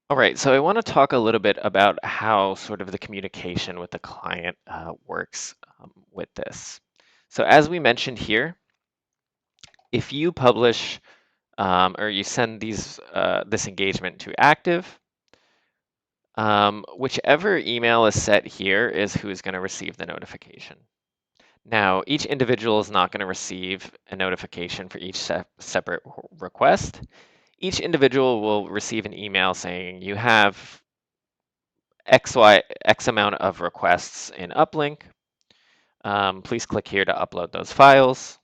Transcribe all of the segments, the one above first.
All right, so I want to talk a little bit about how sort of the communication with the client works with this. So as we mentioned here, if you publish or you send this engagement to active, whichever email is set here is who is going to receive the notification. Now, each individual is not going to receive a notification for each separate request. Each individual will receive an email saying you have X amount of requests in Uplink. Please click here to upload those files.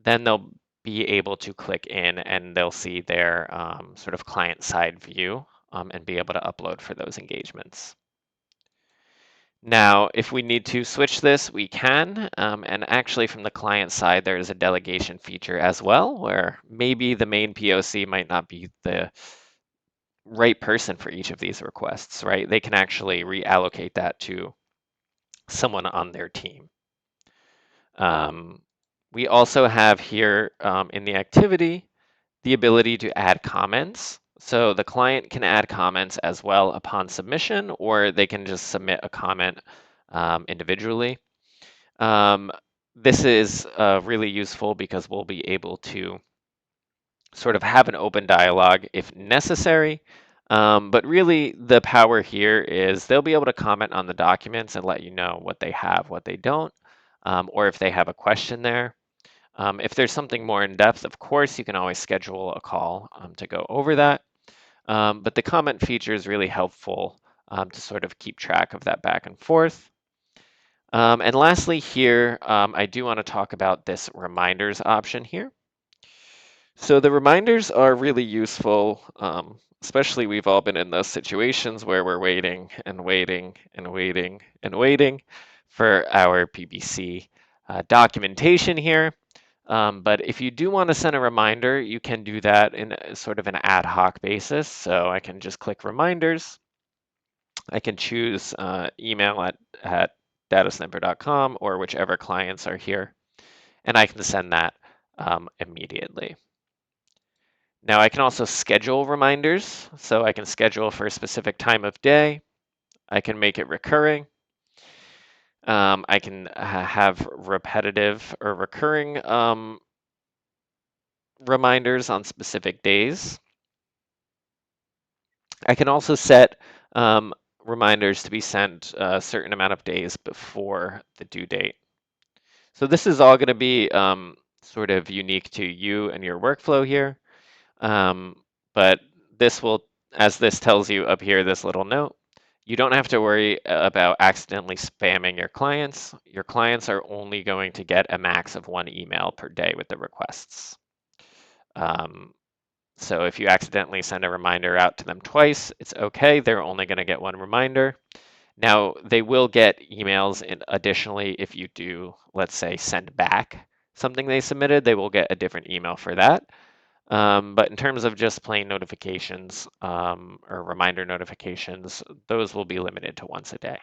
Then they'll be able to click in and they'll see their sort of client-side view and be able to upload for those engagements. Now, if we need to switch this, we can. And actually from the client side, there is a delegation feature as well, where maybe the main POC might not be the right person for each of these requests, right? They can actually reallocate that to someone on their team. We also have here in the activity the ability to add comments. So the client can add comments as well upon submission, or they can just submit a comment individually. This is really useful because we'll be able to sort of have an open dialogue if necessary. But really, the power here is they'll be able to comment on the documents and let you know what they have, what they don't, or if they have a question there. If there's something more in depth, of course, you can always schedule a call to go over that. But the comment feature is really helpful to sort of keep track of that back and forth. And lastly here, I do want to talk about this reminders option here. So the reminders are really useful, especially we've all been in those situations where we're waiting and waiting and waiting and waiting for our PBC documentation here. But if you do want to send a reminder, you can do that in sort of an ad hoc basis. So I can just click reminders. I can choose email at datasnipper.com or whichever clients are here, and I can send that immediately. Now I can also schedule reminders. So I can schedule for a specific time of day. I can make it recurring. I can have repetitive or recurring reminders on specific days. I can also set reminders to be sent a certain amount of days before the due date. So this is all going to be sort of unique to you and your workflow here. But this will, as this tells you up here, this little note, you don't have to worry about accidentally spamming your clients. Your clients are only going to get a max of 1 email per day with the requests. So if you accidentally send a reminder out to them twice, it's okay. They're only going to get 1 reminder. Now, they will get emails additionally if you do, let's say, send back something they submitted, they will get a different email for that. But in terms of just plain notifications or reminder notifications, those will be limited to once a day.